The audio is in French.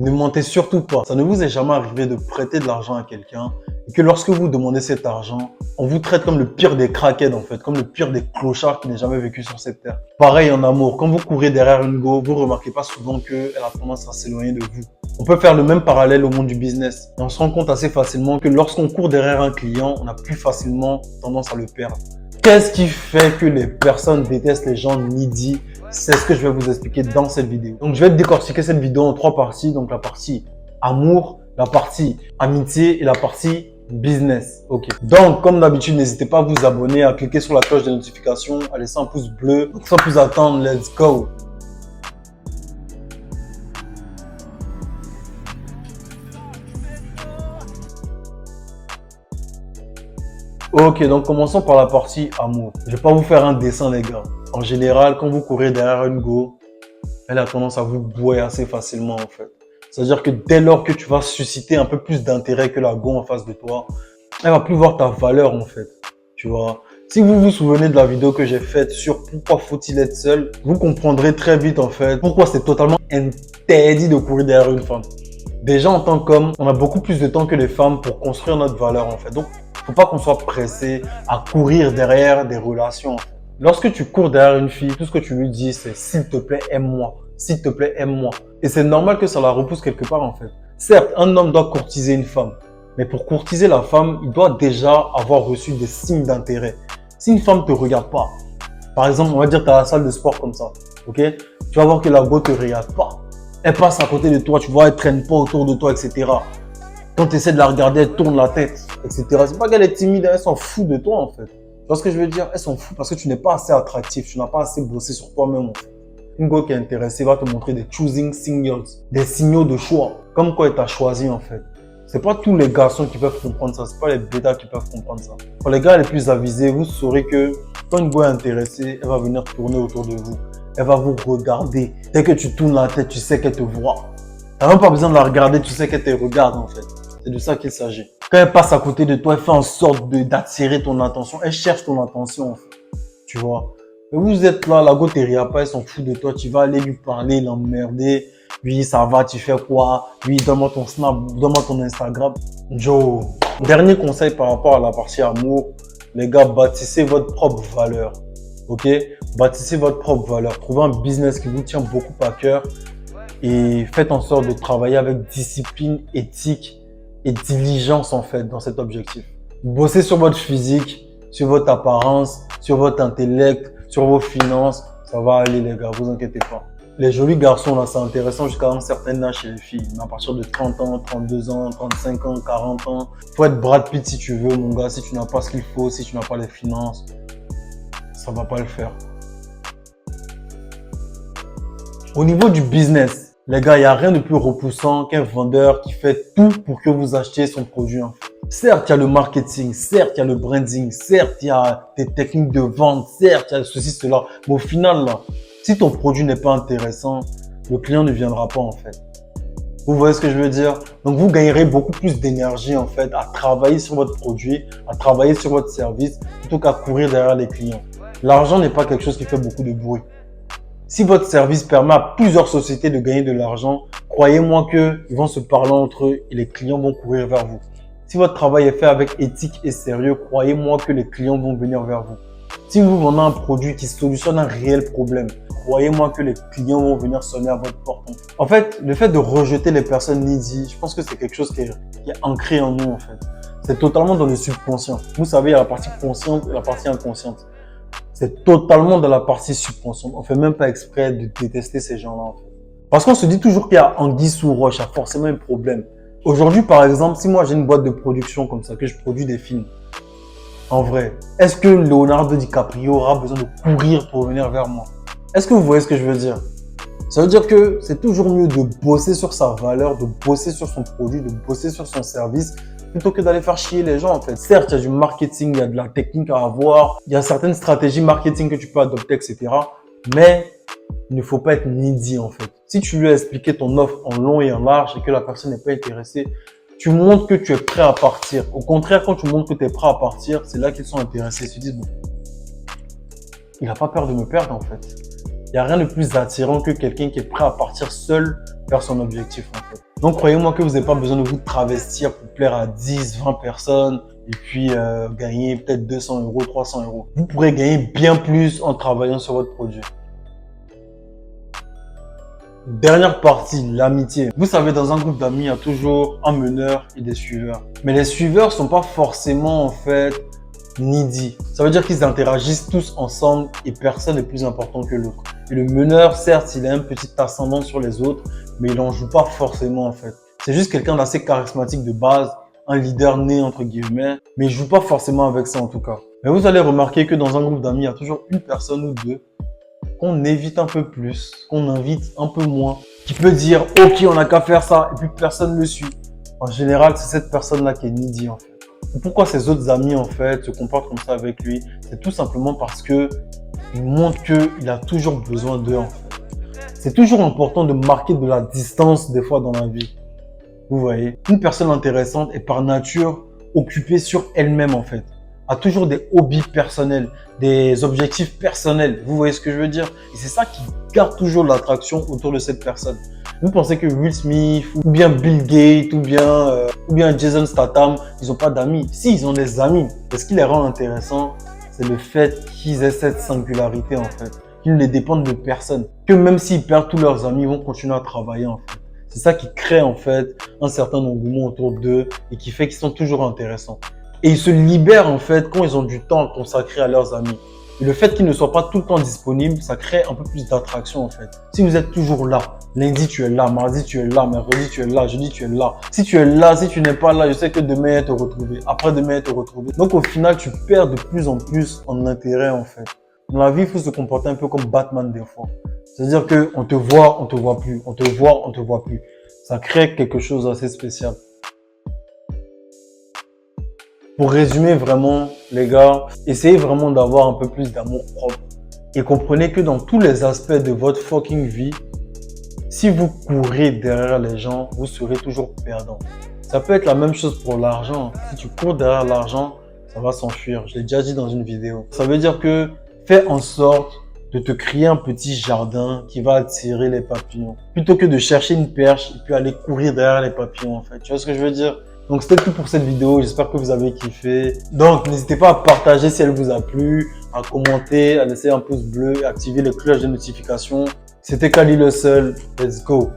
Ne mentez surtout pas. Ça ne vous est jamais arrivé de prêter de l'argent à quelqu'un et que lorsque vous demandez cet argent, on vous traite comme le pire des crackheads en fait, comme le pire des clochards qui n'aient jamais vécu sur cette terre. Pareil en amour, quand vous courez derrière une go, vous remarquez pas souvent qu'elle a tendance à s'éloigner de vous. On peut faire le même parallèle au monde du business. Et on se rend compte assez facilement que lorsqu'on court derrière un client, on a plus facilement tendance à le perdre. Qu'est-ce qui fait que les personnes détestent les gens needy? C'est ce que je vais vous expliquer dans cette vidéo. Donc, je vais décortiquer cette vidéo en 3 parties. Donc, la partie amour, la partie amitié et la partie business. Ok. Donc, comme d'habitude, n'hésitez pas à vous abonner, à cliquer sur la cloche de notification, à laisser un pouce bleu. Donc, sans plus attendre, let's go! Ok, donc commençons par la partie amour. Je vais pas vous faire un dessin, les gars. En général, quand vous courez derrière une go, elle a tendance à vous bouer assez facilement, en fait. C'est-à-dire que dès lors que tu vas susciter un peu plus d'intérêt que la go en face de toi, elle va plus voir ta valeur, en fait. Tu vois. Si vous vous souvenez de la vidéo que j'ai faite sur pourquoi faut-il être seul, vous comprendrez très vite, en fait, pourquoi c'est totalement interdit de courir derrière une femme. Déjà, en tant qu'homme, on a beaucoup plus de temps que les femmes pour construire notre valeur, en fait. Donc, faut pas qu'on soit pressé à courir derrière des relations. Lorsque tu cours derrière une fille, tout ce que tu lui dis, c'est s'il te plaît, aime-moi. S'il te plaît, aime-moi. Et c'est normal que ça la repousse quelque part, en fait. Certes, un homme doit courtiser une femme. Mais pour courtiser la femme, il doit déjà avoir reçu des signes d'intérêt. Si une femme te regarde pas, par exemple, on va dire que tu as la salle de sport comme ça, ok? Tu vas voir que la go te regarde pas. Elle passe à côté de toi, tu vois, elle traîne pas autour de toi, etc. Quand tu essaies de la regarder, elle tourne la tête, etc. C'est pas qu'elle est timide, elle s'en fout de toi, en fait. Tu vois ce que je veux dire? Elle s'en fout parce que tu n'es pas assez attractif, tu n'as pas assez bossé sur toi-même, en fait. Une go qui est intéressée va te montrer des choosing signals, des signaux de choix, comme quoi elle t'a choisi, en fait. C'est pas tous les garçons qui peuvent comprendre ça, c'est pas les bêtas qui peuvent comprendre ça. Pour les gars les plus avisés, vous saurez que quand une go est intéressée, elle va venir tourner autour de vous. Elle va vous regarder. Dès que tu tournes la tête, tu sais qu'elle te voit. Tu n'as même pas besoin de la regarder, tu sais qu'elle te regarde, en fait. C'est de ça qu'il s'agit. Quand elle passe à côté de toi, elle fait en sorte d'attirer ton attention. Elle cherche ton attention, en fait. Tu vois. Mais vous êtes là, la go te regarde pas, elle s'en fout de toi. Tu vas aller lui parler, l'emmerder. Oui, ça va, tu fais quoi? Oui, donne-moi ton Snap, donne-moi ton Instagram. Joe. Dernier conseil par rapport à la partie amour. Les gars, bâtissez votre propre valeur. Ok? Bâtissez votre propre valeur. Trouvez un business qui vous tient beaucoup à cœur. Et faites en sorte de travailler avec discipline, éthique et diligence en fait dans cet objectif. Bossez sur votre physique, sur votre apparence, sur votre intellect, sur vos finances. Ça va aller les gars, vous inquiétez pas. Les jolis garçons là, c'est intéressant jusqu'à un certain âge chez les filles. Mais à partir de 30 ans, 32 ans, 35 ans, 40 ans, faut être Brad Pitt si tu veux mon gars. Si tu n'as pas ce qu'il faut, si tu n'as pas les finances, ça va pas le faire. Au niveau du business, les gars, il n'y a rien de plus repoussant qu'un vendeur qui fait tout pour que vous achetiez son produit. Certes, il y a le marketing, certes, il y a le branding, certes, il y a des techniques de vente, certes, il y a ceci, cela. Mais au final, là, si ton produit n'est pas intéressant, le client ne viendra pas en fait. Vous voyez ce que je veux dire? Donc, vous gagnerez beaucoup plus d'énergie en fait à travailler sur votre produit, à travailler sur votre service, plutôt qu'à courir derrière les clients. L'argent n'est pas quelque chose qui fait beaucoup de bruit. Si votre service permet à plusieurs sociétés de gagner de l'argent, croyez-moi qu'ils vont se parler entre eux et les clients vont courir vers vous. Si votre travail est fait avec éthique et sérieux, croyez-moi que les clients vont venir vers vous. Si vous vendez un produit qui solutionne un réel problème, croyez-moi que les clients vont venir sonner à votre porte. En fait, le fait de rejeter les personnes needy, je pense que c'est quelque chose qui est ancré en nous en fait. C'est totalement dans le subconscient. Vous savez, il y a la partie consciente et la partie inconsciente. C'est totalement dans la partie subconsciente. On fait même pas exprès de détester ces gens-là. En fait. Parce qu'on se dit toujours qu'il y a anguille sous roche, il y a forcément un problème. Aujourd'hui, par exemple, si moi j'ai une boîte de production comme ça, que je produis des films, en vrai, est-ce que Leonardo DiCaprio aura besoin de courir pour venir vers moi? Est-ce que vous voyez ce que je veux dire? Ça veut dire que c'est toujours mieux de bosser sur sa valeur, de bosser sur son produit, de bosser sur son service, plutôt que d'aller faire chier les gens en fait. Certes, il y a du marketing, il y a de la technique à avoir, il y a certaines stratégies marketing que tu peux adopter, etc. Mais il ne faut pas être needy en fait. Si tu lui as expliqué ton offre en long et en large et que la personne n'est pas intéressée, tu montres que tu es prêt à partir. Au contraire, quand tu montres que tu es prêt à partir, c'est là qu'ils sont intéressés. Ils se disent, bon, il n'a pas peur de me perdre en fait. Il n'y a rien de plus attirant que quelqu'un qui est prêt à partir seul vers son objectif en fait. Donc, croyez-moi que vous n'avez pas besoin de vous travestir pour plaire à 10, 20 personnes et puis gagner peut-être 200 euros, 300 euros. Vous pourrez gagner bien plus en travaillant sur votre produit. Dernière partie, l'amitié. Vous savez, dans un groupe d'amis, il y a toujours un meneur et des suiveurs. Mais les suiveurs sont pas forcément, en fait, needy. Ça veut dire qu'ils interagissent tous ensemble et personne n'est plus important que l'autre. Et le meneur, certes, il a un petit ascendant sur les autres, mais il n'en joue pas forcément, en fait. C'est juste quelqu'un d'assez charismatique de base, un leader né, entre guillemets, mais il joue pas forcément avec ça, en tout cas. Mais vous allez remarquer que dans un groupe d'amis, il y a toujours une personne ou deux qu'on évite un peu plus, qu'on invite un peu moins, qui peut dire « Ok, on n'a qu'à faire ça » et puis personne ne le suit. En général, c'est cette personne-là qui est needy en fait. Et pourquoi ses autres amis en fait se comportent comme ça avec lui? C'est tout simplement parce que il montre qu'il a toujours besoin d'eux en fait. C'est toujours important de marquer de la distance des fois dans la vie. Vous voyez, une personne intéressante est par nature occupée sur elle-même en fait. A toujours des hobbies personnels, des objectifs personnels. Vous voyez ce que je veux dire? Et c'est ça qui garde toujours l'attraction autour de cette personne. Vous pensez que Will Smith, ou bien Bill Gates, ou bien Jason Statham, ils n'ont pas d'amis? Si, ils ont des amis. Et ce qui les rend intéressants, c'est le fait qu'ils aient cette singularité en fait. Qu'ils ne dépendent de personne. Que même s'ils perdent tous leurs amis, ils vont continuer à travailler en fait. C'est ça qui crée en fait un certain engouement autour d'eux et qui fait qu'ils sont toujours intéressants. Et ils se libèrent en fait quand ils ont du temps consacré à leurs amis. Et le fait qu'ils ne soient pas tout le temps disponibles, ça crée un peu plus d'attraction en fait. Si vous êtes toujours là, lundi tu es là, mardi tu es là, mercredi tu es là, jeudi tu es là. Si tu es là, si tu n'es pas là, je sais que demain te retrouver, après-demain te retrouver. Donc au final, tu perds de plus en plus en intérêt en fait. Dans la vie, il faut se comporter un peu comme Batman des fois. C'est-à-dire que on te voit plus, on te voit plus. Ça crée quelque chose d'assez spécial. Pour résumer vraiment, les gars, essayez vraiment d'avoir un peu plus d'amour propre. Et comprenez que dans tous les aspects de votre fucking vie, si vous courez derrière les gens, vous serez toujours perdant. Ça peut être la même chose pour l'argent. Si tu cours derrière l'argent, ça va s'enfuir. Je l'ai déjà dit dans une vidéo. Ça veut dire que fais en sorte de te créer un petit jardin qui va attirer les papillons. Plutôt que de chercher une perche et puis aller courir derrière les papillons en fait. Tu vois ce que je veux dire? Donc c'était tout pour cette vidéo, j'espère que vous avez kiffé. Donc n'hésitez pas à partager si elle vous a plu, à commenter, à laisser un pouce bleu, à activer les cloches de notification. C'était Kali le seul, let's go.